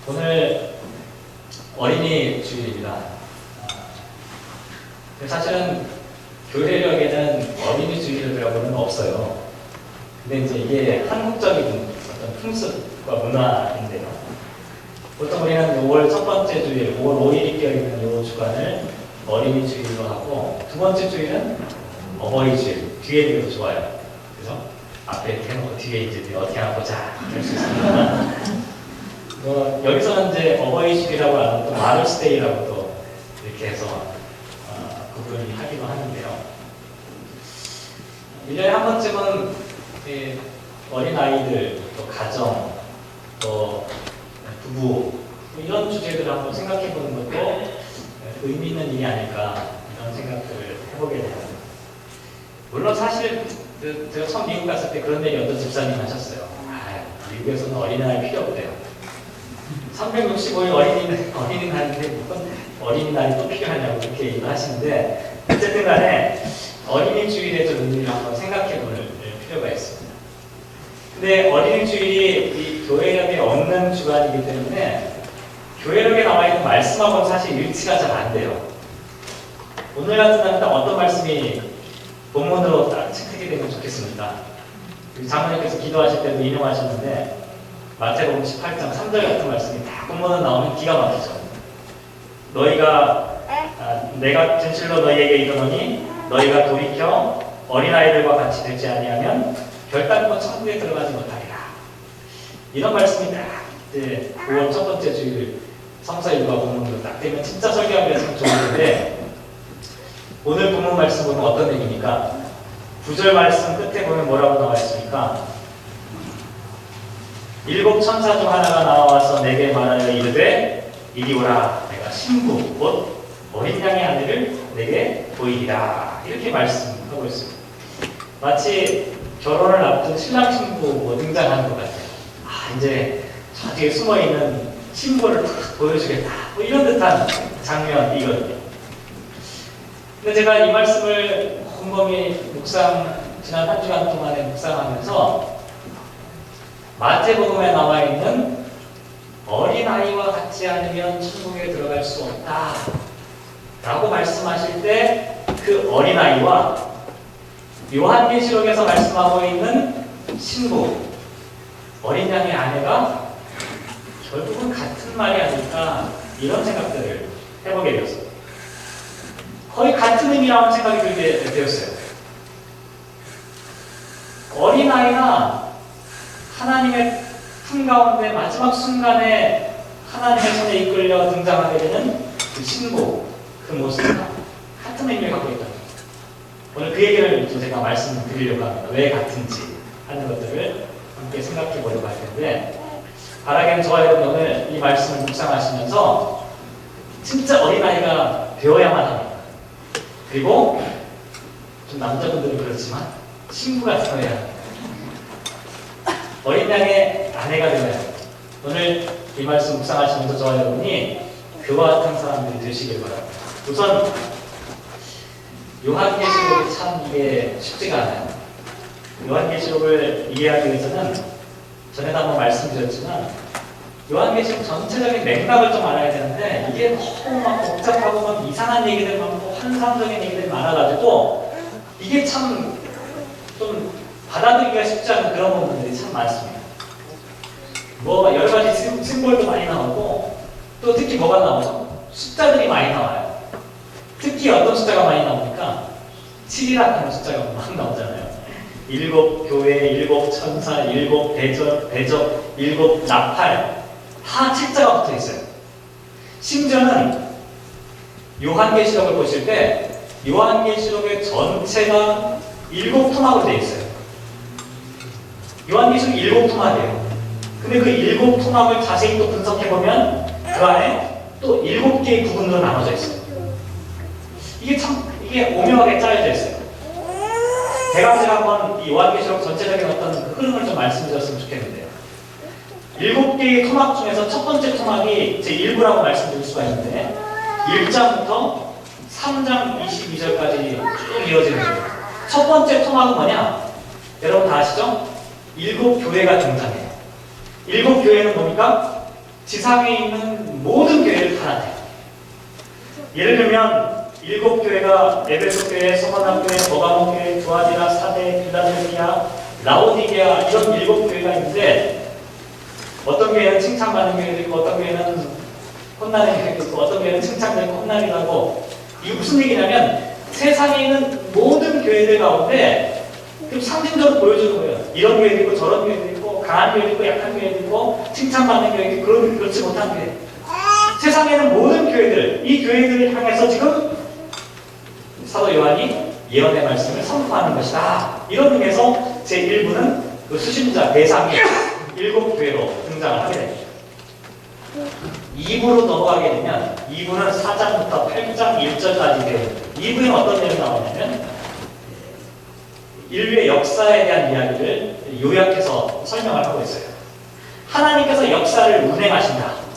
오늘 어린이 주일입니다. 사실은 교회력에는 어린이 주일이라고는 없어요. 근데 이제 이게 한국적인 어떤 풍습과 문화인데요. 보통 우리는 5월 첫 번째 주일, 5월 5일이 껴있는 이 주간을 어린이 주일로 하고, 두 번째 주일은 어버이 주일, 뒤에 되게 더 좋아요. 그래서 앞에 이렇게 해놓고 뒤에 이제 어떻게 하나 보자 할 수 있습니다. 여기서는 이제 어버이 주일이라고 하는 또 마더스데이라고 또 이렇게 해서 구분을 하기도 하는데요. 1년에 한 번쯤은 어린아이들, 또 가정, 또 부부 이런 주제들을 한번 생각해 보는 것도 의미 있는 일이 아닐까 이런 생각들을 해보게 됩니다. 물론 사실 제가 처음 미국 갔을 때 그런 얘기 어떤 집사님 하셨어요. 미국에서는 어린아이 필요 없대요. 365일 어린이날인데 무슨 어린이날이 또 필요하냐고 그렇게 얘기를 하시는데, 어쨌든 간에 어린이 주일의 좀 의미를 한번 생각해 볼 필요가 있습니다. 근데 어린이 주일이 이 교회력에 없는 주간이기 때문에 교회력에 나와 있는 말씀하고는 사실 일치가 잘 안 돼요. 오늘 같은 날은 어떤 말씀이 본문으로 딱 체크되게 되면 좋겠습니까? 장로님께서 기도하실 때도 인용하셨는데, 마태복음 18장 3절 같은 말씀이 딱 본문에 나오면 기가 막히죠. 내가 진실로 너희에게 이르노니 너희가 돌이켜 어린아이들과 같이 되지 아니하면 결단코 천국에 들어가지 못하리라. 이런 말씀이 딱 5월 첫 번째 주일 성사일과 본문으로 딱 되면 진짜 설교하기가 참 좋은데, 오늘 본문 말씀 보면 어떤 얘기입니까? 9절 말씀 끝에 보면 뭐라고 나와 있습니까? 7 천사 중 하나가 나와서 내게 말하여 이르되 이리 오라, 내가 신부 곧 어린 양의 아내를 내게 보이리라. 이렇게 말씀하고 있습니다. 마치 결혼을 앞둔 신랑 신부 등장하는 것 같아요. 이제 저 뒤에 숨어있는 신부를 탁 보여주겠다, 이런 듯한 장면이거든요. 근데 제가 이 말씀을 곰곰이 지난 한 주간 동안에 묵상하면서 마태복음에 나와 있는 어린아이와 같지 않으면 천국에 들어갈 수 없다 라고 말씀하실 때, 그 어린아이와 요한계시록에서 말씀하고 있는 신부, 어린 양의 아내가 결국은 같은 말이 아닐까, 이런 생각들을 해보게 되었습니다. 거의 같은 의미라는 생각이 들게 되었어요. 어린아이가 하나님의 품 가운데 마지막 순간에 하나님의 손에 이끌려 등장하게 되는 그 신부, 그 모습과 같은 의미를 갖고 있다. 오늘 그 얘기를 제가 말씀드리려고 합니다. 왜 같은지 하는 것들을 함께 생각해 보려고 할 텐데, 바라기는 저와 여러분 오늘 이 말씀을 묵상하시면서 진짜 어린아이가 되어야만 합니다. 그리고 좀 남자분들은 그렇지만 신부가 되어야 합니다. 어린 양의 아내가 되어야 합니다. 오늘 이 말씀 묵상하시면서 저와 여러분이 그와 같은 사람들이 되시길 바랍니다. 우선 요한계시록이 참 이게 쉽지가 않아요. 요한계시록을 이해하기 위해서는 전에도 한번 말씀드렸지만 요한계시록 전체적인 맥락을 좀 알아야 되는데, 이게 너무 막 복잡하고 막 이상한 얘기들 많고 환상적인 얘기들이 많아가지고 이게 참 좀 받아들이기가 쉽지 않은 그런 부분들이 참 많습니다. 여러 가지 심볼도 많이 나오고, 또 특히 뭐가 나오죠? 숫자들이 많이 나와요. 특히 어떤 숫자가 많이 나옵니까? 7이라는 숫자가 막 나오잖아요. 7 교회, 7 천사, 7 대적, 7 나팔, 다 7자가 붙어 있어요. 심지어는 요한계시록을 보실 때 요한계시록의 전체가 7 토막으로 되어 있어요. 요한계시록이 7 토막이에요. 근데 그 7 토막을 자세히 또 분석해보면 그 안에 또 7개의 부분으로 나눠져 있어요. 이게 오묘하게 짜여져 있어요. 제가 한번 이 요한계시록 전체적인 어떤 그 흐름을 좀 말씀드렸으면 좋겠는데요. 7개의 토막 중에서 첫 번째 토막이 제 1부라고 말씀드릴 수가 있는데, 1장부터 3장 22절까지 쭉 이어지는 거예요. 첫 번째 토막은 뭐냐? 여러분 다 아시죠? 7 교회가 등장해요. 7 교회는 뭡니까? 지상에 있는 모든 교회를 팔아내요. 예를 들면 7교회가 에베소 교회, 서머나 교회, 버가모 교회, 두아디라, 사대, 빌라델피아, 라오디게아 이런 7교회가 있는데 어떤 교회는 칭찬받는 교회도 있고 어떤 교회는 혼나는 교회도 있고 어떤 교회는 칭찬받고 혼나기도 하고 이게 무슨 얘기냐면 세상에 있는 모든 교회들 가운데 상징적으로 보여주는 거예요. 이런 교회도 있고 저런 교회도 있고 강한 교회도 있고 약한 교회도 있고 칭찬받는 교회도 있고 그렇지 못한 교회. 세상에는 모든 교회들, 이 교회들을 향해서 지금 사도 요한이 예언의 말씀을 선포하는 것이다. 이런 의미에서 제1부는 그 수신자 대상이 7교회로 등장을 하게 됩니다. 2부로 넘어가게 되면 2부는 4장부터 8장 1절까지 되어요. 2부에는 어떤 내용이 나오냐면 인류의 역사에 대한 이야기를 요약해서 설명을 하고 있어요. 하나님께서 역사를 운행하신다.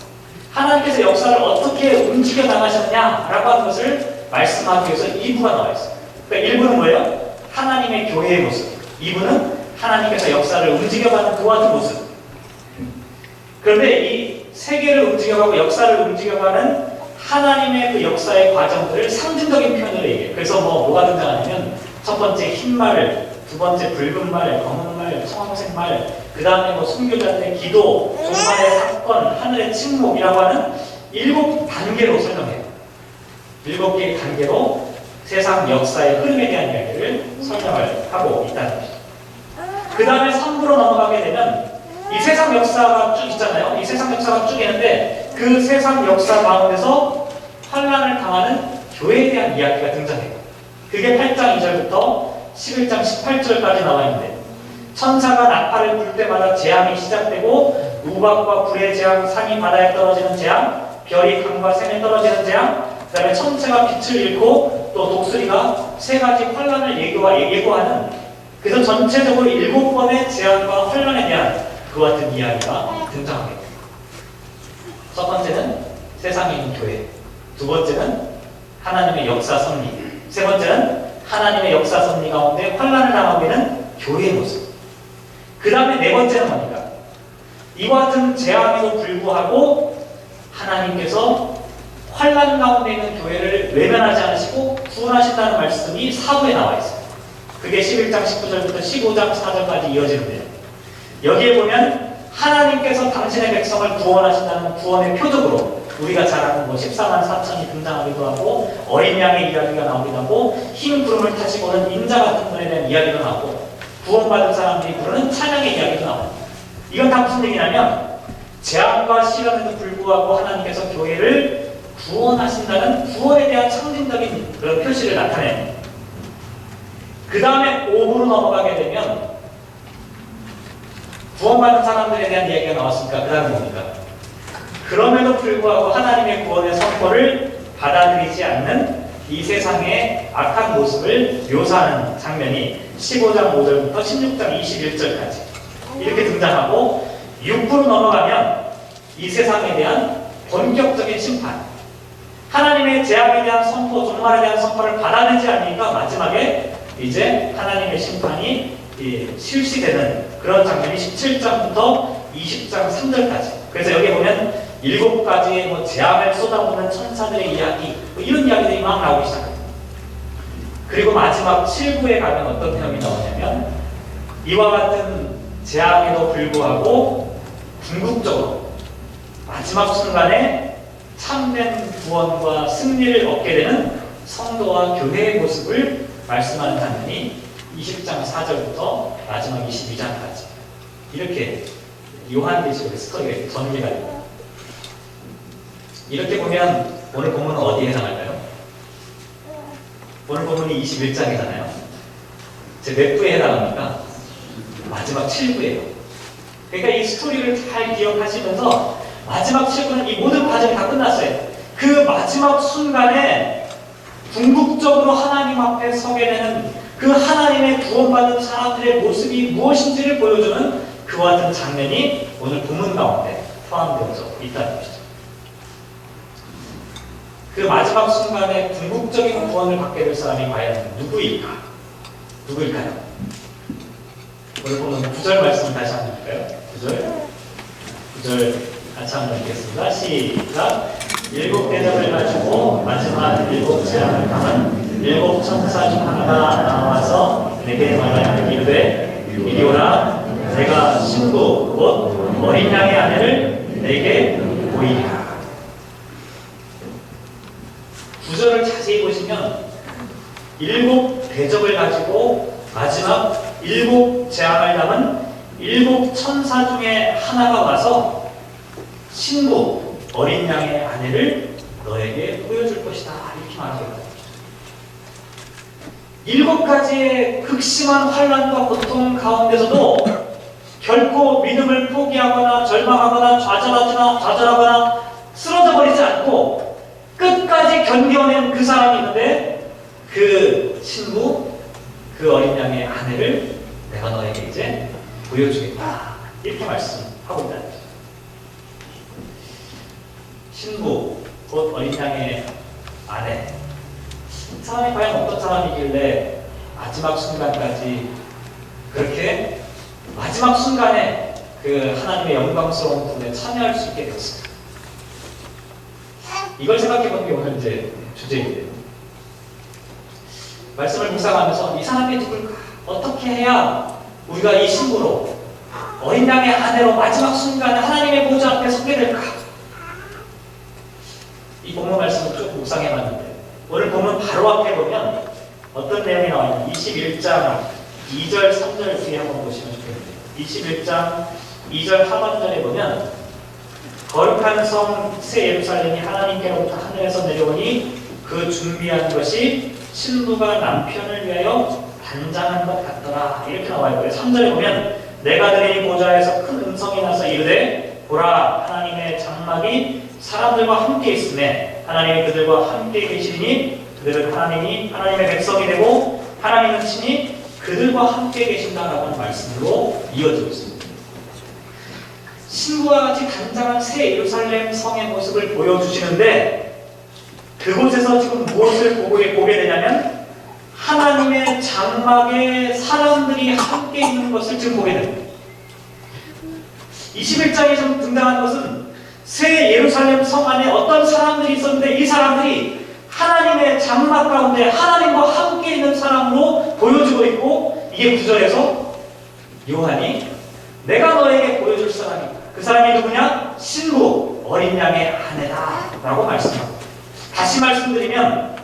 하나님께서 역사를 어떻게 움직여 나가셨냐라고 하는 것을 말씀하기 위해서 2부가 나와 있어요. 그러니까 1부는 뭐예요? 하나님의 교회의 모습. 2부는 하나님께서 역사를 움직여가는 그와 같은 모습. 그런데 이 세계를 움직여가고 역사를 움직여가는 하나님의 그 역사의 과정들을 상징적인 표현으로 얘기해요. 그래서 뭐가 등장하냐면 첫 번째 흰 말, 두 번째 붉은 말, 검은 말, 청색 말, 그 다음에 순교자들의 기도, 종말의 사건, 하늘의 침묵이라고 하는 7단계로 설명해요. 7개의 단계로 세상 역사의 흐름에 대한 이야기를 설명을 하고 있다는 것이죠. 그 다음에 3부로 넘어가게 되면 이 세상 역사가 쭉 있잖아요. 이 세상 역사가 쭉 있는데 그 세상 역사 가운데서 환난을 당하는 교회에 대한 이야기가 등장해요. 그게 8장 2절부터 11장 18절까지 나와 있는데 천사가 나팔을 불 때마다 재앙이 시작되고 우박과 불의 재앙, 산이 바다에 떨어지는 재앙, 별이 강과 샘에 떨어지는 재앙, 그 다음에 천체가 빛을 잃고 또 독수리가 3가지 환난을 예고하는 그래서 전체적으로 7번의 재앙과 환난에 대한 그와 같은 이야기가 등장하게 됩니다. 첫 번째는 세상에 있는 교회, 두 번째는 하나님의 역사 섭리, 세 번째는 하나님의 역사 섭리 가운데 환난을 당하고 있는 교회의 모습. 그 다음에 네 번째는 뭡니까? 이와 같은 재앙에도 불구하고 하나님께서 환난 가운데 있는 교회를 외면하지 않으시고 구원하신다는 말씀이 4부에 나와 있어요. 그게 11장 19절부터 15장 4절까지 이어지는데요. 여기에 보면 하나님께서 당신의 백성을 구원하신다는 구원의 표적으로 우리가 잘 아는 14만 4천이 등장하기도 하고 어린 양의 이야기가 나오기도 하고 흰 구름을 타시고 오는 인자 같은 분에 대한 이야기도 나오고 구원받은 사람들이 부르는 찬양의 이야기도 나옵니다. 이건 다 무슨 얘기냐면 재앙과 시련에도 불구하고 하나님께서 교회를 구원하신다는 구원에 대한 상징적인 그런 표시를 나타냅니다. 그 다음에 5부로 넘어가게 되면 구원받은 사람들에 대한 이야기가 나왔으니까 그 다음에 뭡니까? 그럼에도 불구하고 하나님의 구원의 선포를 받아들이지 않는 이 세상의 악한 모습을 묘사하는 장면이 15장 5절부터 16장 21절까지 이렇게 등장하고 6부로 넘어가면 이 세상에 대한 본격적인 심판, 하나님의 재앙에 대한 선포, 종말에 대한 선포를 받아들이지 않으니까 마지막에 이제 하나님의 심판이 실시되는 그런 장면이 17장부터 20장 3절까지. 그래서 여기 보면 7가지의 재앙을 쏟아부는 천사들의 이야기, 이런 이야기들이 막 나오기 시작합니다. 그리고 마지막 7부에 가면 어떤 내용이 나오냐면 이와 같은 재앙에도 불구하고 궁극적으로 마지막 순간에 참된 구원과 승리를 얻게 되는 성도와 교회의 모습을 말씀하는 장면이 20장 4절부터 마지막 22장까지 이렇게 요한계시록의 스토리가 전개가 됩니다. 이렇게 보면 오늘 본문은 어디에 해당할까요? 오늘 본문이 21장이잖아요. 제 몇 부에 해당합니까? 마지막 7부예요. 그러니까 이 스토리를 잘 기억하시면서 마지막 7부는 이 모든 과정이 다 끝났어요. 그 마지막 순간에 궁극적으로 하나님 앞에 서게 되는 그 하나님의 구원받은 사람들의 모습이 무엇인지를 보여주는 그와 같은 장면이 오늘 본문 가운데 포함되어져 있다는 것이죠. 그 마지막 순간에 궁극적인 구원을 받게 될 사람이 과연 누구일까? 누구일까요? 오늘 보는 9절 말씀 다시 한번 볼까요? 9절 같이 한번 읽겠습니다. 시작. 일곱 대접을 가지고 마지막 일곱 재앙을 당한 일곱 천사 중 하나가 나와서 내게 말하여 이르되 이리 오라. 내가 신부 곧 어린 양의 아내를 내게 보이리라. 구절을 자세히 보시면 일곱 대접을 가지고 마지막 일곱 재앙을 당한 일곱 천사 중에 하나가 와서 신부 어린 양의 아내를 너에게 보여줄 것이다 이렇게 말하고 있다. 일곱 가지의 극심한 환난과 고통 가운데서도 결코 믿음을 포기하거나 절망하거나 좌절하거나 쓰러져 버리지 않고 끝까지 견뎌낸 그 사람이 있는데 그 신부, 그 어린 양의 아내를 내가 너에게 이제 보여주겠다 이렇게 말씀하고 있다. 신부, 곧 어린 양의 아내. 이 사람이 과연 어떤 사람이길래 마지막 순간까지 그렇게 마지막 순간에 그 하나님의 영광스러운 분에 참여할 수 있게 되었습니다. 이걸 생각해보는 게 오늘 이제 주제인데요. 말씀을 묵상하면서 이 사람이 누굴까? 어떻게 해야 우리가 이 신부로 어린 양의 아내로 마지막 순간에 하나님의 보좌 앞에 서게 될까? 이 본문 말씀을 쭉 묵상해봤는데 오늘 본문 바로 앞에 보면 어떤 내용이 나와있나요? 21장 2절 3절 뒤에 한번 보시면 좋겠네요. 21장 2절 하반절에 보면 거룩한 성 새 예루살렘이 하나님께로부터 하늘에서 내려오니 그 준비한 것이 신부가 남편을 위하여 단장한 것 같더라 이렇게 나와있고요. 3절에 보면 내가 들으니 보좌에서 큰 음성이 나서 이르되 보라 하나님의 장막이 사람들과 함께 있음에 하나님이 그들과 함께 계시니 그들은 하나님의 백성이 되고 하나님은 친히 그들과 함께 계신다라고 하는 말씀으로 이어지고 있습니다. 신부와 같이 단장한 새 예루살렘 성의 모습을 보여주시는데 그곳에서 지금 무엇을 보게 되냐면 하나님의 장막에 사람들이 함께 있는 것을 지금 보게 됩니다. 21장에 좀 등장한 것은 새 예루살렘 성 안에 어떤 사람들이 있었는데 이 사람들이 하나님의 장막 가운데 하나님과 함께 있는 사람으로 보여지고 있고 이게 9절에서 요한이 내가 너에게 보여줄 사람이다. 그 사람이 누구냐? 신부 어린 양의 아내다 라고 말씀합니다. 다시 말씀드리면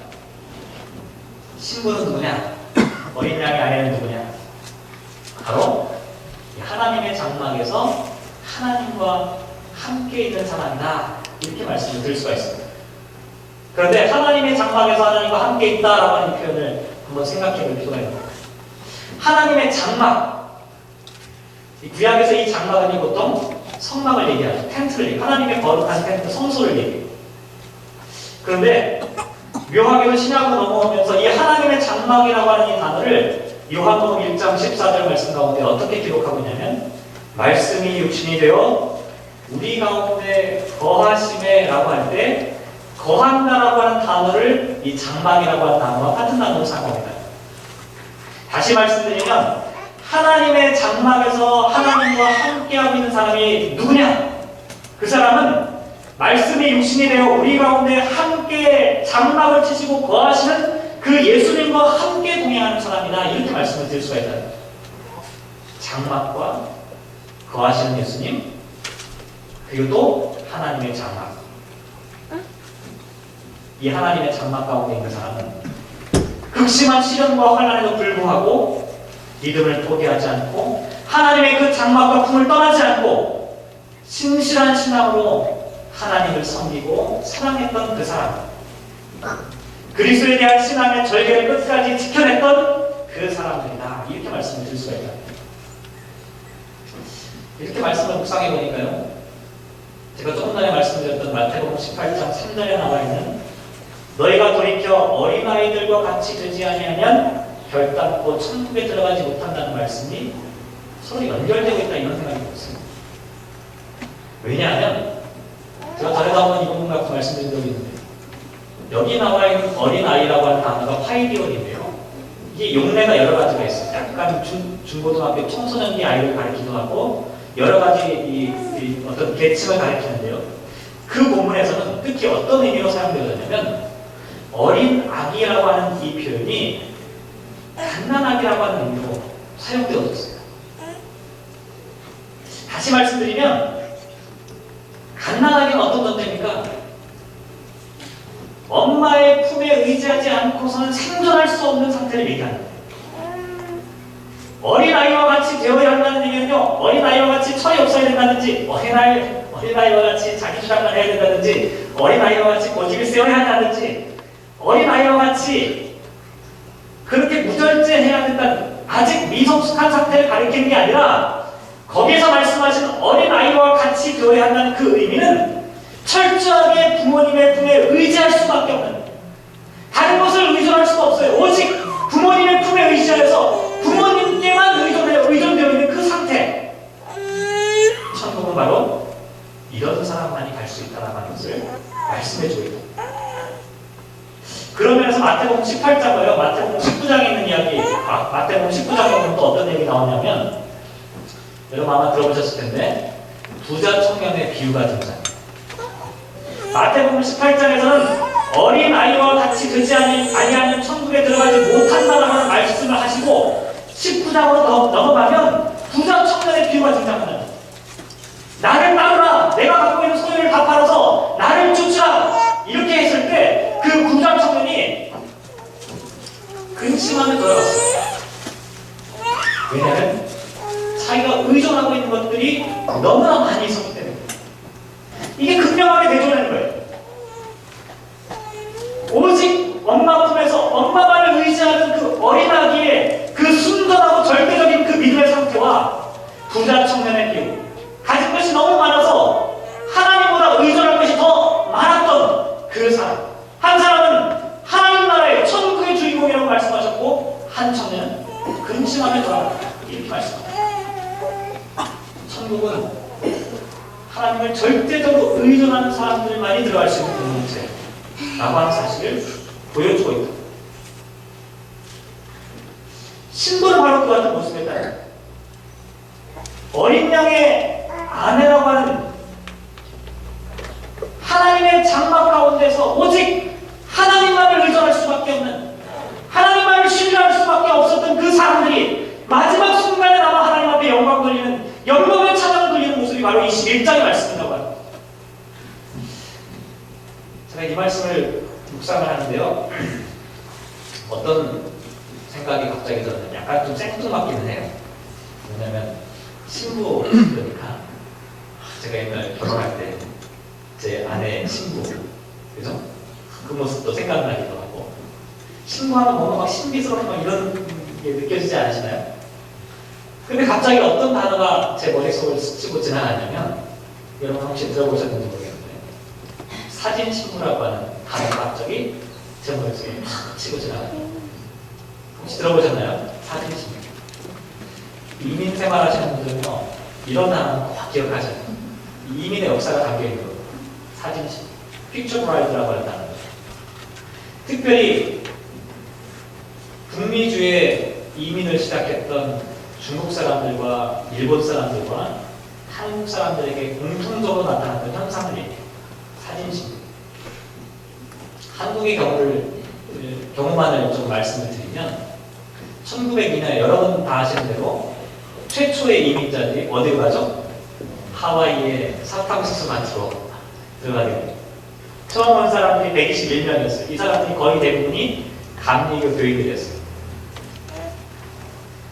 신부는 누구냐? 어린 양의 아내는 누구냐? 바로 하나님의 장막에서 하나님과 함께 있는 사람이다 이렇게 말씀을 드릴 수가 있습니다. 그런데 하나님의 장막에서 하나님과 함께 있다라고 하는 표현을 한번 생각해 볼 필요가 있습니다. 하나님의 장막, 이 구약에서 이 장막은 보통 성막을 얘기하죠. 텐트를 얘기해요. 하나님의 거룩한 텐트, 성소를 얘기해요. 그런데 묘하게도 신약으로 넘어오면서 이 하나님의 장막이라고 하는 이 단어를 요한복음 1장 14절 말씀 가운데 어떻게 기록하고 있냐면 말씀이 육신이 되어 우리 가운데 거하심에 라고 할 때 거한다라고 하는 단어를 이 장막이라고 하는 단어와 같은 단어로 사용합니다. 다시 말씀드리면 하나님의 장막에서 하나님과 함께하고 있는 사람이 누구냐? 그 사람은 말씀이 육신이 되어 우리 가운데 함께 장막을 치시고 거하시는 그 예수님과 함께 동행하는 사람이다 이렇게 말씀을 드릴 수가 있다. 장막과 거하시는 예수님 그리고 또 하나님의 장막. 이 하나님의 장막 가운데 있는 사람은 극심한 시련과 환난에도 불구하고 믿음을 포기하지 않고 하나님의 그 장막과 품을 떠나지 않고 신실한 신앙으로 하나님을 섬기고 사랑했던 그 사람, 그리스도에 대한 신앙의 절개를 끝까지 지켜냈던 그 사람들이다 이렇게 말씀을 드릴 수가 있다. 이렇게 말씀을 묵상해 보니까요, 제가 조금 전에 말씀드렸던 마태복음 18장 3절에 나와 있는 너희가 돌이켜 어린아이들과 같이 되지 아니하면 결단코 천국에 들어가지 못한다는 말씀이 서로 연결되고 있다 이런 생각이 들었습니다. 왜냐하면 제가 전에도 한번 이 부분 갖고 말씀드린 적이 있는데 여기 나와 있는 어린아이라고 하는 단어가 파이디온인데요. 이게 용례가 여러 가지가 있어요. 약간 중고등학교 청소년기 아이를 가리키기도 하고 여러 가지 이 어떤 계층을 가리키는데요. 그 본문에서는 특히 어떤 의미로 사용되었냐면 어린 아기라고 하는 이 표현이 갓난아기라고 하는 의미로 사용되어졌어요. 다시 말씀드리면 갓난아기는 어떤 존재입니까? 엄마의 품에 의지하지 않고서는 생존할 수 없는 상태를 얘기하는 거예요. 어린아이와 같이 되어야 한다는 얘기는요, 어린아이와 같이 철이 없어야 된다든지, 어린아이와 같이 자기 주장을 해야 된다든지, 어린아이와 같이 고집을 세워야 한다든지, 어린아이와 같이 그렇게 무절제해야 된다는, 아직 미성숙한 상태를 가리키는 게 아니라 거기에서 말씀하신 어린아이와 같이 되어야 한다는 그 의미는 철저하게 부모님의 품에 의지할 수밖에 없는, 다른 것을 의존할 수가 없어요. 오직 부모님의 품에 의지하여서 부모님께만 의존되어 있는 그 상태. 천국은 바로 이런 사람만이 갈 수 있다는 것을 말씀해주고 있다. 그런 면에서 마태복음 18장과 마태복음 19장에 있는 이야기, 마태복음 19장에 보면 또 어떤 얘기 나오냐면, 여러분 아마 들어보셨을 텐데 부자 청년의 비유가 등장합니다. 마태복음 18장에서는 어린 아이와 같이 되지 아니하면 천국에 들어가지 못한다는 말씀을 하시고 19장으로 넘어가면 부자 청년의 비유가 등장합니다. 나를 따르라, 내가 갖고 있는 소유를 다 팔아서 나를 쫓으라, 이렇게 했을 때 그 부자 청년이 근심하며 돌아갔어요. 왜냐하면 자기가 의존하고 있는 것들이 너무나 많이 있었기 때문에. 이게 극명하게 대조되는 거예요. 오직 엄마 품에서 엄마만을 의지하는 그 어린아기의 그 순전하고 절대적인 그 믿음의 상태와 부자 청년의 비유, 가진 것이 너무 많아서 하나님보다 의존할 것이 더 많았던 그 사람. 한 사람은 하나님 나라의 천국의 주인공이라고 말씀하셨고, 한 청년은 근심하며 돌아간다, 이렇게 말씀합니다. 천국은 하나님을 절대적으로 의존하는 사람들만이 들어갈 수 있는 공동체라고 하는 사실을 보여주고 있다. 신부는 바로 그 같은 모습에 따라 어린 양의 아내라고 하는 하나님의 장막 가운데서 오직 하나님만을 의존할 수밖에 없는, 하나님만을 신뢰할 수밖에 없었던 그 사람들이 마지막 순간에 남아 하나님 앞에 영광 돌리는, 영광의 찬양을 돌리는 모습이 바로 21장의 말씀이라고 합니다. 제가 이 말씀을 묵상을 하는데요, 어떤 생각이 갑자기 들었는데 약간 좀 생뚱맞기는 해요. 왜냐면 신부 그러니까 제가 옛날 결혼할 때 제 아내 신부, 그죠? 그 모습도 생각나기도 하고, 신부하면 뭔가 막 신비스럽고 막 이런 게 느껴지지 않으시나요? 근데 갑자기 어떤 단어가 제 머릿속을 스치고 지나가냐면, 여러분 혹시 들어보셨는지 모르겠는데 사진 신부라고 하는 단어가 갑자기 제 머릿속에 막 치고 지나가요. 혹시 들어보셨나요? 사진 신부. 이민 생활하시는 분들은요, 이런 단어는 꼭 기억하셔야 돼요. 이민의 역사가 담겨있는 거예요. 사진 신부. 픽처 브라이드라고 하는 단어예요. 특별히 북미주의 이민을 시작했던 중국 사람들과 일본 사람들과 한국 사람들에게 공통적으로 나타났던 현상을 얘기해요. 사진 신부. 한국의 경우만을 좀 말씀을 드리면 1902년에 여러분 다 아시는 대로 최초의 이민자들이 어디로 가죠? 하와이의 사탕수수 밭으로 들어가게 됩니다. 처음 온 사람들이 121명이었어요. 이 사람들이 거의 대부분이 감리교 교인들이었어요.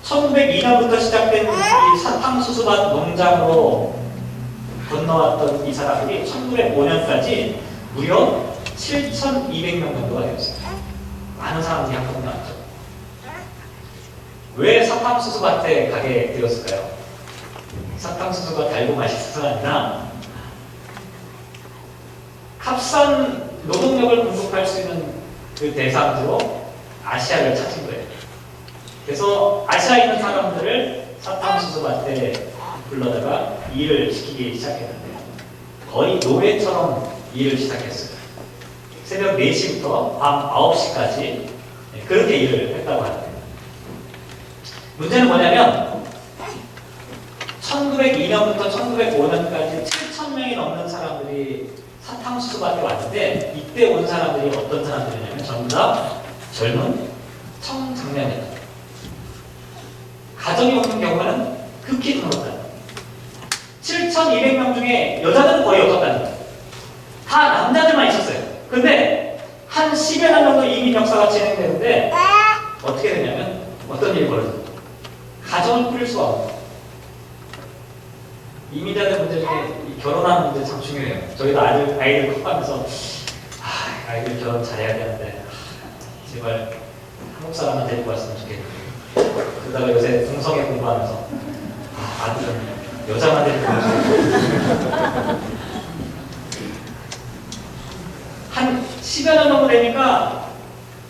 1902년부터 시작된 이 사탕수수밭 농장으로 건너왔던 이 사람들이 1905년까지 무려 7,200명 정도가 되었어요. 많은 사람들이 한국 나왔죠. 왜 사탕수수밭에 가게 되었을까요? 사탕수수가 달고 맛있어서가 아니라 값싼 노동력을 공급할 수 있는 그 대상으로 아시아를 찾은 거예요. 그래서 아시아에 있는 사람들을 사탕수수밭에 불러다가 일을 시키기 시작했는데요. 거의 노예처럼 일을 시작했어요. 새벽 4시부터 밤 9시까지 그렇게 일을 했다고 하는데요. 문제는 뭐냐면 1902년부터 1905년까지 7,000명이 넘는 사람들이 사탕수수밭에 왔는데 이때 온 사람들이 어떤 사람들이냐면 전부 다 젊은 청장년이다. 가정이 오는 경우는 극히 드물었다. 7,200명 중에 여자는 거의 없었다는 거예요. 다 남자들만 있었어요. 근데 한 10여 년 정도 이민 역사가 진행되는데 어떻게 되냐면 어떤 일이 벌어져요. 가정을 꾸릴 수가 없어요. 이민자들 문제 중에 이 결혼하는 문제 참 중요해요. 저희도 아이들 커가면서 아이들 결혼 잘해야 되는데 제발 한국 사람만 데리고 왔으면 좋겠는데 그러다가 요새 동성애 공부하면서 아들은 여자만 데리고 왔으면 한 10여 년 정도 되니까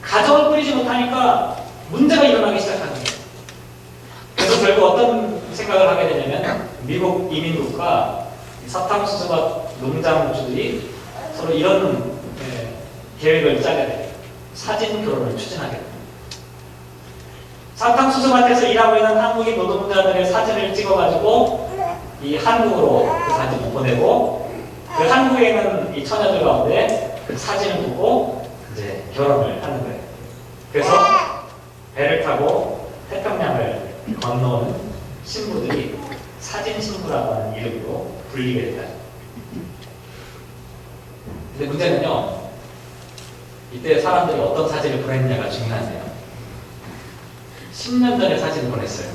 가정을 꾸리지 못하니까 문제가 일어나기 시작하는 거예요. 그래서 결국 어떤 생각을 하게 되냐면 미국 이민국과 사탕수수밭 농장주들이 서로 이런 계획을 짜게 돼요. 사진 결혼을 추진하게 돼요. 사탕수수밭에서 일하고 있는 한국인 노동자들의 사진을 찍어가지고 이 한국으로 그 사진을 보내고 그 한국에 있는 이 처녀들 가운데 그 사진을 보고 이제 결혼을 하는 거예요. 그래서 배를 타고 태평양을 건너오는 신부들이 사진 신부라고 하는 이름으로 불리게 된다. 근데 문제는요, 이때 사람들이 어떤 사진을 보냈느냐가 중요한데요. 10년 전에 사진을 보냈어요.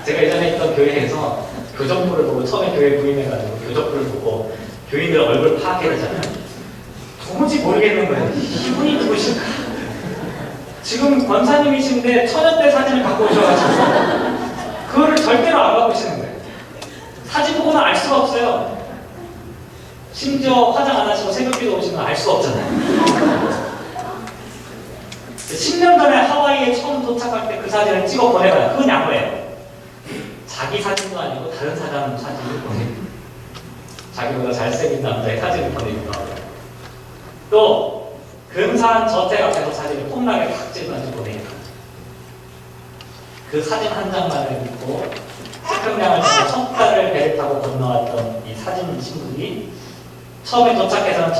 제가 예전에 있던 교회에서 교정부를 보고 처음에 교회에 부임해가지고 교정부를 보고 교인들 얼굴 파악해내잖아요. 도무지 모르겠는 거예요. 이분이 누구실까? 지금 권사님이신데 처녀 때 사진을 갖고 오셔가지고 그거를 절대로 안 바꾸시는 거예요. 사진 보고는 알 수가 없어요. 심지어 화장 안 하시고 새벽기도 오시면 알 수가 없잖아요. 10년 전에 하와이에 처음 도착할 때 그 사진을 찍어 보내봐요. 그건 양호해요. 자기 사진도 아니고 다른 사람 사진을 보내고 자기보다 잘생긴 남자의 사진을 보내기도 하고 또 근사한 저택 앞에서 사진을 폼나게 탁 찍어가지고 보내니까 그 사진 한 장만을 믿고 태평양을 지나 첫 달을 배를 타고 건너왔던 이 사진 신부들이 처음에 도착해서는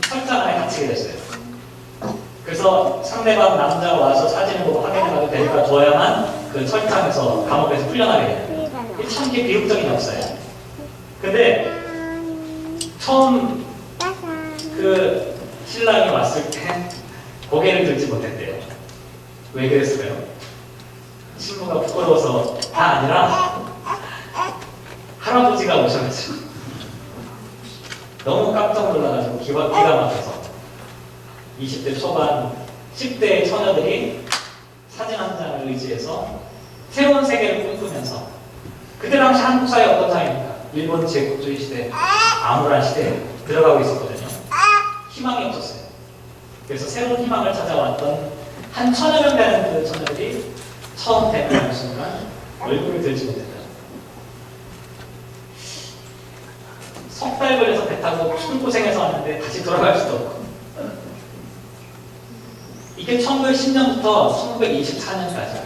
철장 안에 갇히게 됐어요. 그래서 상대방 남자가 와서 사진을 보고 확인해가지고 데려가 줘야만 그 철장에서 감옥에서 풀려나게 돼요. 이게 참 비극적인 역사예요. 근데 처음 그 신랑이 왔을 때 고개를 들지 못했대요. 왜 그랬을까요? 신부가 부끄러워서 다 아니라 할아버지가 오셔가지고 너무 깜짝 놀라가지고 기가 막혀서 20대 초반 10대의 처녀들이 사진 한 장을 의지해서 새로운 세계를 꿈꾸면서 그때 당시 한국 사회 어떤 사회입니까? 일본 제국주의 시대, 암울한 시대에 들어가고 있었거든요. 희망이 없었어요. 그래서 새로운 희망을 찾아왔던 한 1,000여 명 되는 그 처녀들이 처음 대면하는 순간 얼굴을 들지 못했다. 석 달 걸려서 배 타고 출고생해서 왔는데 다시 돌아갈 수도 없고 이게 1910년부터 1924년까지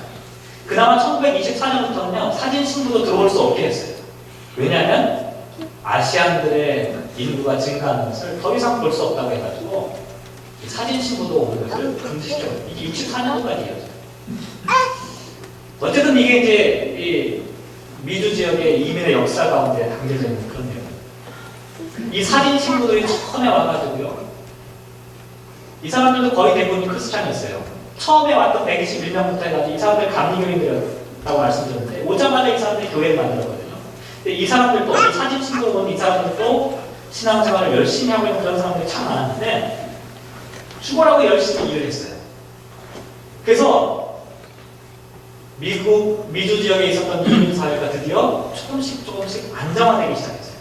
그나마 1924년부터는요 사진 신부도 들어올 수 없게 했어요. 왜냐하면 아시안들의 인구가 증가하는 것을 더 이상 볼 수 없다고 해가지고 사진 신부도 오는 것을 금지시켰어요. 이게 64년도까지 이어져요. 어쨌든 이게 이제 이 미주 지역의 이민의 역사 가운데 담겨져 있는 그런 내용. 이 사진 신부들이 처음에 와가지고요. 이 사람들도 거의 대부분이 크리스찬이었어요. 처음에 왔던 121명부터 해가지고 이 사람들 감리교인들이라고 말씀드렸는데 오자마자 이 사람들이 교회를 만들었거든요. 근데 이 사람들도 이 사진 신부로 본 이 사람들도 신앙생활을 열심히 하고 있는 그런 사람들이 참 많았는데 죽어라고 열심히 일을 했어요. 그래서 미주 지역에 있었던 이민 사회가 드디어 조금씩 안정화되기 시작했어요.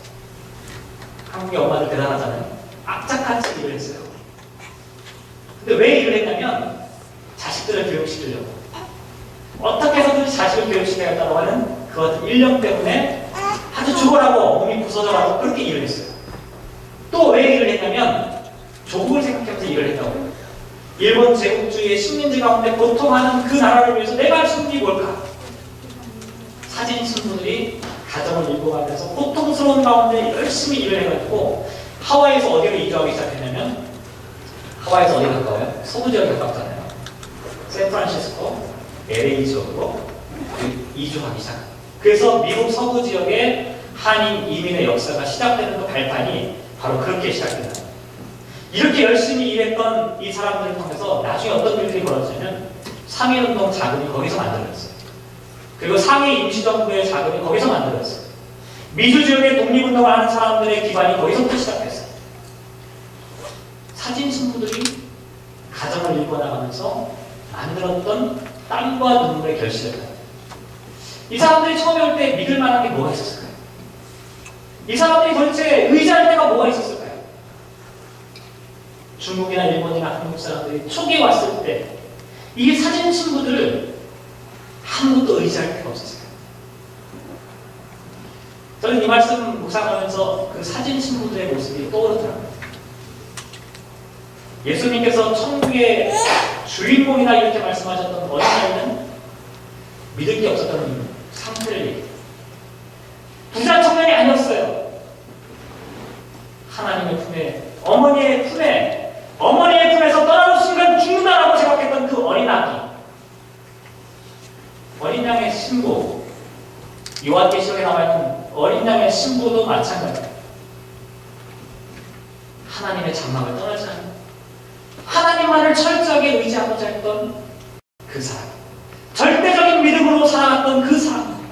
한국의 엄마들 대단하잖아요. 악착같이 일을 했어요. 근데 왜 일을 했냐면 자식들을 교육시키려고. 어떻게 해서든 자식을 교육시켜야겠다고 하는 그 어떤 일념 때문에 아주 죽어라고 몸이 부서져라고 그렇게 일을 했어요. 또 왜 일을 했냐면 조국을 생각하면서 일을 했다고. 일본 제국주의의 식민지 가운데 고통하는 그 나라를 위해서 내가 할 수 있는 게 뭘까? 사진 신부들이 가정을 일궈가면서 고통스러운 가운데 열심히 일을 해가지고 하와이에서 어디로 이주하기 시작했냐면, 하와이에서 어디 가까워요? 서부 지역에 가깝잖아요. 샌프란시스코, LA 지역으로 이주하기 시작. 그래서 미국 서부 지역의 한인 이민의 역사가 시작되는 그 발판이 바로 그렇게 시작된다. 이렇게 열심히 일했던 이 사람들을 통해서 나중에 어떤 일들이 벌어지냐면 상해운동 자금이 거기서 만들어졌어요. 그리고 상해 임시정부의 자금이 거기서 만들어졌어요. 미주 지역의 독립운동을 하는 사람들의 기반이 거기서부터 시작됐어요. 사진 신부들이 가정을 일궈나가면서 만들었던 땀과 눈물의 결실을, 이 사람들이 처음에 올 때 믿을 만한 게 뭐가 있었을까요? 이 사람들이 도대체 의지할 데가 뭐가 있었을까요? 중국이나 일본이나 한국 사람들이 초기에 왔을 때 이 사진 신부들을 아무것도 의지할 데가 없었어요. 저는 이 말씀 묵상하면서 그 사진 신부들의 모습이 떠오르더라고요. 예수님께서 천국의 주인공이다 이렇게 말씀하셨던 어린아이는 믿을 게 없었던 상태를 얘기해요. 부자 청년이 아니었어요. 하나님의 품에, 어머니의 품에서 떠나는 순간 죽는다라고 생각했던 그 어린 아기, 어린 양의 신부, 요한계시록에 나와있는 어린 양의 신부도 마찬가지예요. 하나님의 장막을 떠나지 않는, 하나님만을 철저하게 의지하고자 했던 그 사람, 절대적인 믿음으로 살아갔던 그 사람,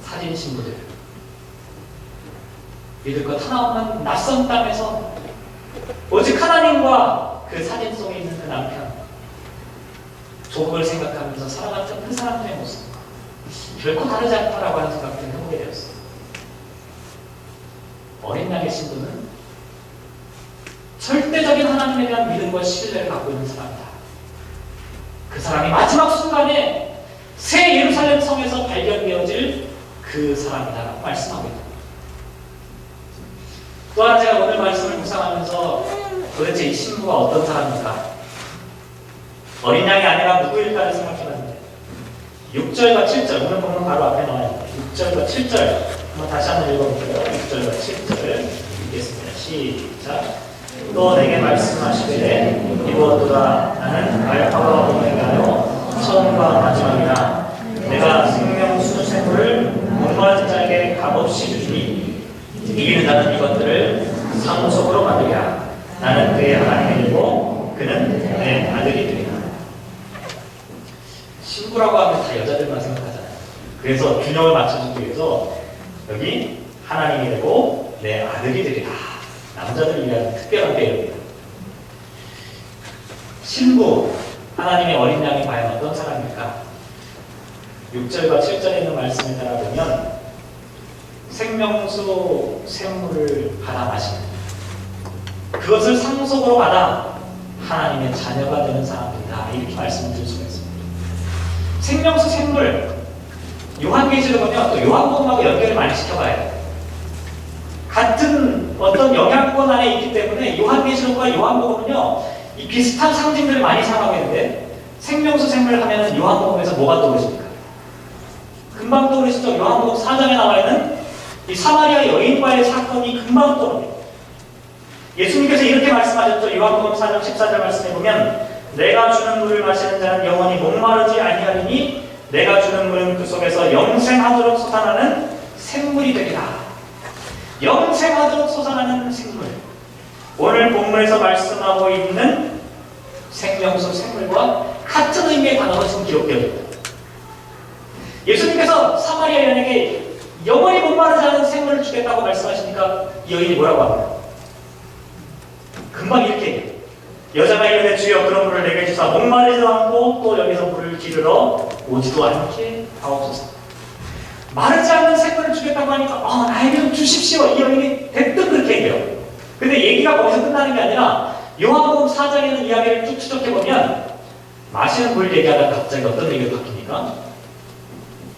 사진 신부들, 믿을 것 하나 없는 낯선 땅에서 오직 하나님과 그 사진 속에 있는 그 남편, 조국을 생각하면서 살아갔던 그 사람들의 모습, 결코 다르지 않다라고 하는 생각을 해보게 되었어요. 어린 양의 신부는 절대적인 하나님에 대한 믿음과 신뢰를 갖고 있는 사람이다. 그 사람이 마지막 순간에 새 예루살렘 성에서 발견되어질 그 사람이다라고 말씀하고 있다. 또 하나 제가 오늘 말씀을 묵상하면서 도대체 이 신부가 어떤 사람인가, 어린 양이 아니라 누구일까를 생각해봤는데 6절과 7절, 오늘 보면 바로 앞에 나와요. 6절과 7절 한번 다시 한번 읽어볼게요. 6절과 7절을 읽겠습니다. 시작. 또 내게 말씀하시기를 이보도다. 나는 알파와 오메가요 처음과 마지막이라. 내가 생명수 샘물을 목마른 자에게 값없이 주시니 이기는 자는 이것들을 상속으로 받으리라. 나는 그의 하나님의 이고 그는 내 아들이 되리라. 신부라고 하면 다 여자들만 생각하잖아요. 그래서 균형을 맞춰주기 위해서 여기 하나님이 되고 내 아들이 되리라. 남자들을 위한 특별한 배역입니다. 신부, 하나님의 어린 양이 과연 어떤 사람일까? 6절과 7절에 있는 말씀을 따라보면 생명수 샘물을 받아 마시는, 그것을 상속으로 받아 하나님의 자녀가 되는 사람들이다, 이렇게 말씀을 드릴 수가 있습니다. 생명수 샘물, 요한계시록은요 또 요한복음하고 연결을 많이 시켜봐야 돼요. 같은 어떤 영향권 안에 있기 때문에 요한계시록과 요한복음은요 이 비슷한 상징들을 많이 사용하고 있는데, 생명수 샘물 하면은 요한복음에서 뭐가 떠오르십니까? 금방 떠오르시죠? 요한복음 4장에 나와 있는 이 사마리아 여인과의 사건이 금방 떠오릅니다. 예수님께서 이렇게 말씀하셨죠. 요한복음 4장 14절 말씀해 보면 내가 주는 물을 마시는 자는 영원히 목마르지 아니하리니 내가 주는 물은 그 속에서 영생하도록 솟아나는 샘물이 되리라. 영생하도록 솟아나는 샘물. 오늘 본문에서 말씀하고 있는 생명수 샘물과 같은 의미의 단어가 지금 기록되어 있습니다. 예수님께서 사마리아 여인에게 영원히 목마르지 않은 샘물을 주겠다고 말씀하시니까 이 여인이 뭐라고 합니까? 금방 이렇게 얘기해요. 여자가 이르되 주여 그런 물을 내게 주사 목마르지도 않고 또 여기서 물을 기르러 오지도 않게 하옵소서. 마르지 않는 샘물을 주겠다고 하니까 나에게 좀 주십시오. 이 여인이 대뜸 그렇게 얘기해요. 근데 얘기가 거기서 끝나는 게 아니라 요한복음 4장에 있는 이야기를 쭉 추적해보면 마시는 물 얘기하다가 갑자기 어떤 얘기가 바뀝니까?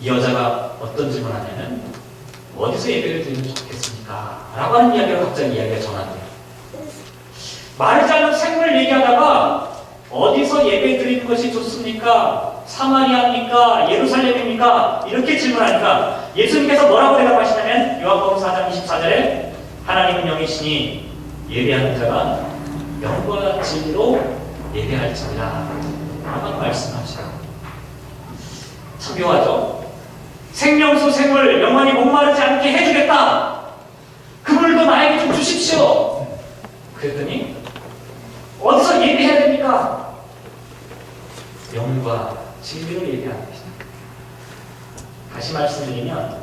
이 여자가 어떤 질문을 하냐면 어디서 예배를 드리면 좋겠습니까? 라고 하는 이야기가 갑자기 이야기가 전환돼요. 마르지 않는 샘물을 얘기하다가 어디서 예배 드리는 것이 좋습니까? 사마리아입니까? 예루살렘입니까? 이렇게 질문하니까 예수님께서 뭐라고 대답하시냐면 요한복음 4장 24절에 하나님은 영이시니 예배하는 자가 영과 진리로 예배할지니라 라고 말씀하셔요. 참 묘하죠? 생명수 샘물 영원히 목마르지 않게 해주겠다. 그 물도 나에게 좀 주십시오. 그랬더니 어디서 예배해야 됩니까? 영과 진리로 예배하는 것이다. 다시 말씀드리면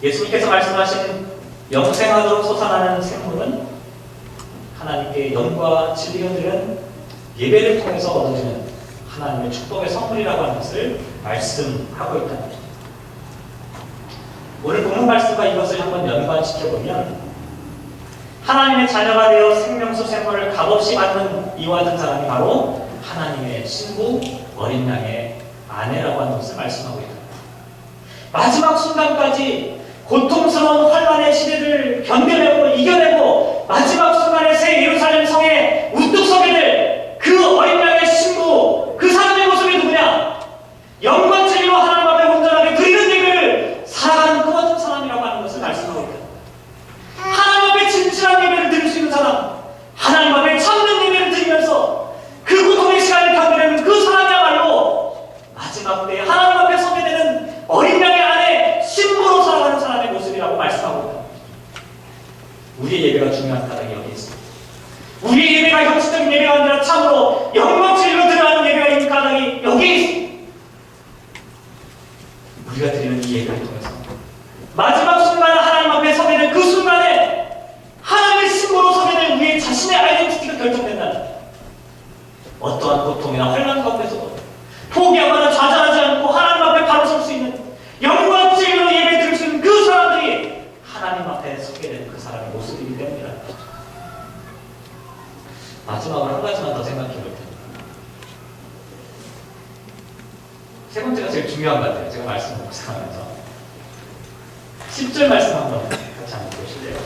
예수님께서 말씀하신 영생하도록 솟아나는 샘물은 하나님께 영과 진리로 드리는 예배를 통해서 얻어지는 하나님의 축복의 선물이라고 하는 것을 말씀하고 있다는 것입니다. 오늘 본문 말씀과 이것을 한번 연관시켜보면 하나님의 자녀가 되어 생명수 샘물을 값없이 받는 이와 같은 사람이 바로 하나님의 신부 어린 양의 아내라고 하는 것을 말씀하고 있다. 마지막 순간까지 고통스러운 환란의 시대를 견뎌내고 이겨내고 마지막 순간에 새 예루살렘 성에 우뚝 서게 될 그 어린 양의 신부, 그 사람의 모습이 누구냐? 영과 진리로 하나님 앞에 온전하게 드리는 예배를 살아가는 그 어떤 사람이라고 하는 것을 말씀하고 있다. 하나님 앞에 진실한 예배를 드릴 수 있는 사람, 하나님 앞에 참는 예배를 드리면서 그 고통의 시간을 견뎌내는 그 사람이야말로 마지막 때에 하나님 앞에 서게 되는 어린 양의 아내, 신부로 살아가는 사람의 모습이라고 말씀하고 있다. 우리의 예배가 중요한 까닭이 여기 있습니다. 우리의 예배가 형식적인 예배가 아니라 참으로 영광 진리로 드러나는 예배가 있는 까닭이 여기 있습니다. 우리가 드리는 이 예배를 통해서 마지막 순간 하나님 앞에 서게 된 그 순간에 하나님의 신부로 서게 된 우리의 자신의 아이덴티티가 결정된다는 어떠한 고통이나 환난 가운데서도 포기하거나 좌절하지 않고 하나님 앞에 바로 설 수 있는 영광 진리로 예배 드릴 수 있는 그 사람들이 하나님 앞에 서게 된 그 사람의 모습이기 때문이라는 거죠. 마지막으로 한 가지만 더 생각해 볼 텐데 세 번째가 제일 중요한 것 같아요. 제가 말씀을 묵상하면서 10절 말씀 한번 같이 한번 보실래요?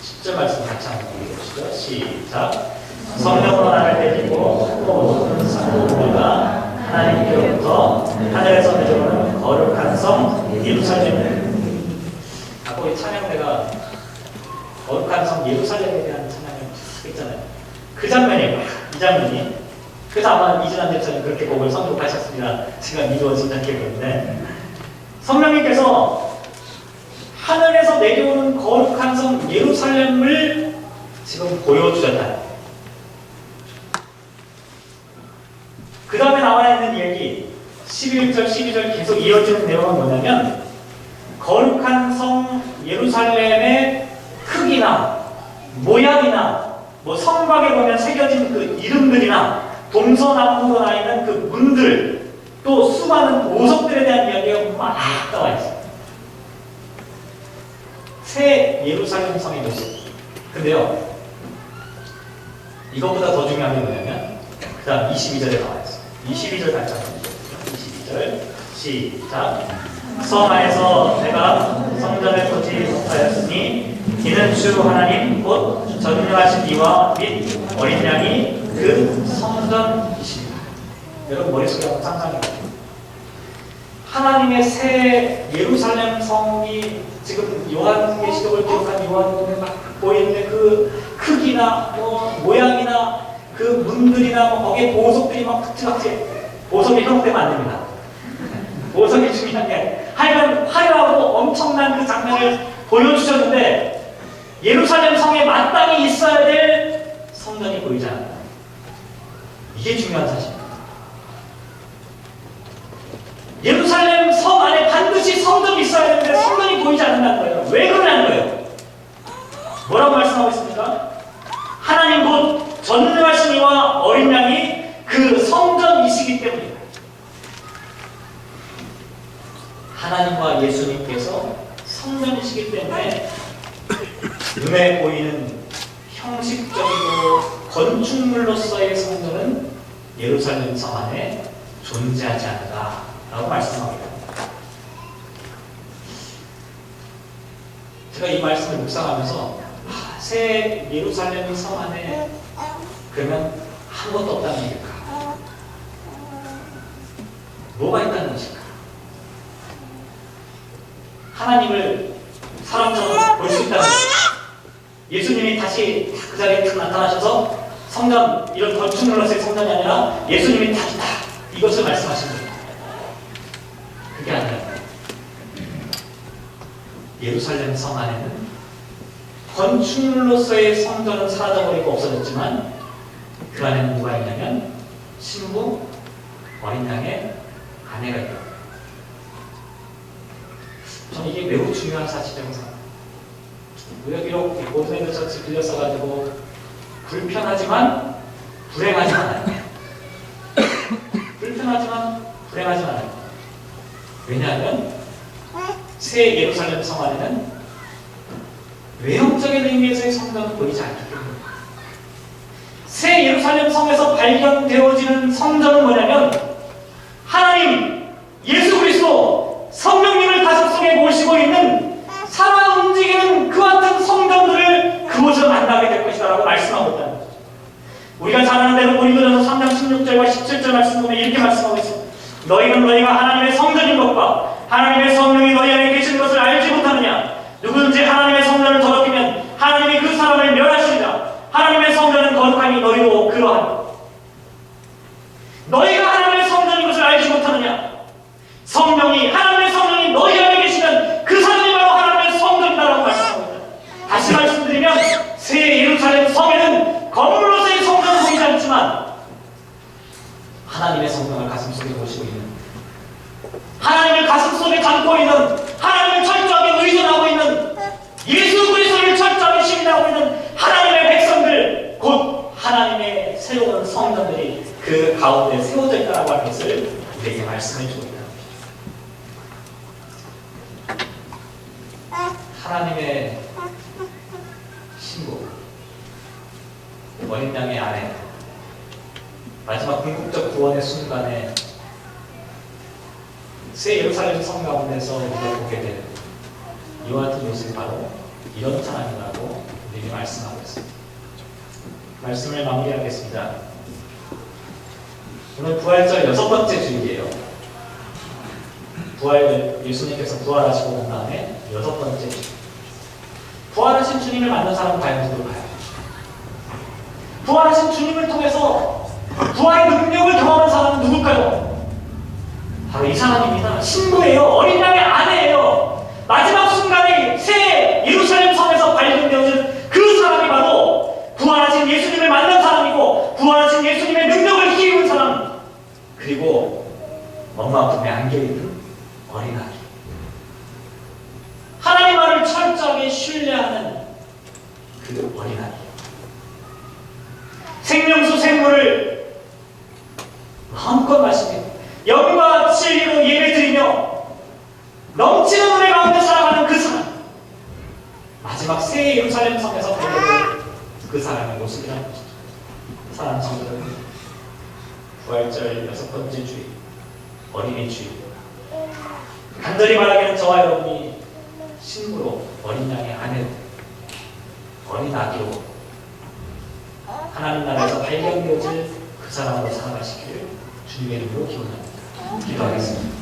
10절 말씀 같이 한번 읽어보시죠. 시작. 성령으로 나를 데리고 모든 사람들과 하나님께로부터 하늘에서 내려오는 거룩한 성 예루살렘을 아까 우리 찬양대가 거룩한 성 예루살렘에 대한 찬양을 했잖아요. 그 장면이 이 장면이 그래서 아마 이진환 대표님 그렇게 곡을 선곡하셨습니다. 제가 미루어진 않겠는데 성령님께서 하늘에서 내려오는 거룩한 성 예루살렘을 지금 보여주셨다. 그 다음에 나와 있는 얘기 11절, 12절 계속 이어지는 내용은 뭐냐면 거룩한 성 예루살렘의 크기나 모양이나 뭐 성곽에 보면 새겨진 그 이름들이나 동서남북으로 나 있는 그 문들 또 수많은 보석들에 대한 이야기가 막 나와 있어요. 새 예루살렘 성의 모습. 근데요 이것보다 더 중요한 게 뭐냐면 그 다음 22절에 나와 있어요. 22절 같이 한번 읽어주세요. 22절 시작. 성 안에서 내가 성전을 보지 못하였으니 이는 주 하나님 곧 전능하신 이와 및 어린 양이 그 성전이십니다. 여러분 머릿속에 한번 상상해보세요. 하나님의 새 예루살렘 성이 지금 요한계시록을 기록한 요한복음에 막 보이는데 그 크기나 모양이나 그 문들이나 거기에 보석들이 막 득지각지 보석의 형태만 안 됩니다. 보석이 중요한 게 하여간 화려하고 엄청난 그 장면을 보여주셨는데 예루살렘 성에 마땅히 있어야 될 성전이 보이지 않는다. 이게 중요한 사실입니다. 예루살렘 성 안에 반드시 성전이 있어야 되는데 성전이 보이지 않는다는 거예요. 왜 그러냐는 거예요. 뭐라고 말씀하고 있습니까? 하나님 곧 전능하신 이와 어린 양이 그 성전이시기 때문입니다. 하나님과 예수님께서 성전이시기 때문에 눈에 보이는 형식적이고 건축물로서의 성전은 예루살렘 성 안에 존재하지 않는다라고 말씀합니다. 제가 이 말씀을 묵상하면서 새 예루살렘 성 안에 그러면 아무것도 없다는 얘기일까? 뭐가 있다는 것일까? 하나님을 사람처럼 볼 수 있다는 것일까? 예수님이 다시 그 자리에 탁 나타나셔서 성전, 이런 건축물로서의 성전이 아니라 예수님이 다시 다 이것을 말씀하신 거예요. 그게 아니라 예루살렘 성 안에는 건축물로서의 성전은 사라져버리고 없어졌지만 그 안에는 누가 있냐면 신부, 어린 양의 아내가 있다. 저는 이게 매우 중요한 사실이라고 생각합니다. 우리가 비록 모든의 처치 빌렸어가지고 불편하지만 불행하지 않아요. 불편하지만 불행하지 않아요. 왜냐하면 새 예루살렘 성 안에는 외형적인 의미에서의 성전은 보이지 않기 때문입니다. 새 예루살렘 성에서 발견되어지는 성전은 뭐냐면 하나님, 예수 그리스도, 성령님을 가슴속에 모시고 있는 살아 움직이는 그와 같은 성전들을 그곳에서 만나게 될 것이다 라고 말씀하고 있다는 거죠. 우리가 잘 아는 대로 고린도전서 3장 16절과 17절 말씀 보면 이렇게 말씀하고 있습니다. 너희는 너희가 하나님의 성전인 것과 하나님의 성령이 너희 안에 계신 것을 알지 못하느냐? 누구든지 하나님의 성전을 더럽히면 하나님이 그 사람을 멸하시리라. 하나님의 성전은 거룩하니 너희도 그러하니. 너희가 하나님의 성전인 것을 알지 못하느냐? 하나님의 성령이 너희 안에 계시면 그 사람이 바로 하나님의 성전이다라고 말씀하고 있다. 다시 말씀드리면 새 예루살렘 성에는 건물로서의 성전은 보이지 않지만 하나님의 성령을 가슴속에 모시고 있는, 하나님을 가슴속에 담고 있는, 하나님을 철저하게 의존하고 있는, 예수 그리스도를 철저하게 신뢰하고 있는 하나님의 백성들, 곧 하나님의 새로운 성전들이 그 가운데 세워져 있다라고 하는 것을 우리에게 말씀해 주고 있다. 하나님의 신부, 어린 양의 아내, 마지막 궁극적 구원의 순간에 새 예루살렘 성 가운데서 우리가 보게 된 이와 같은 모습이 바로 이런 찬양이라고 우리에게 말씀하고 있습니다. 말씀을 마무리하겠습니다. 오늘 부활절 6번째 주일이에요. 예수님께서 부활하시고 난 다음에 6번째 주일. 부활하신 주님을 만난 사람은 과연 누굴까요? 부활하신 주님을 통해서 부활의 능력을 경험한 사람은 누굴까요? 바로 이 사람입니다. 신부예요. 어린 양의 아내예요. 마지막 순간에 새 예루살렘 성에서 발견되어진 그 사람이 바로 부활하신 예수님을 만난 사람이고 부활하신 예수님의 능력을 힘입은 사람, 그리고 엄마 품에 안겨있는 어린아이, 하나님만을 철저하게 신뢰하는 그 어린아이, 생명수 생물을 마음껏 마시며 영과 진리로 예배드리며 넘치는 은혜 가운데 살아가는 그 사람, 마지막 새 예루살렘 성에서 발견된 그 사람의 모습이라는 것이죠. 사랑하는 성도 여러분, 부활절 6번째 주일, 어린이 주일, 간절히 바라기는 저와 여러분이 신부로, 어린 양의 아내로, 어린 아기로 하나님 나라에서 발견되어질 그 사람으로 살아가시기를 주님의 이름으로 기원합니다. 기도하겠습니다.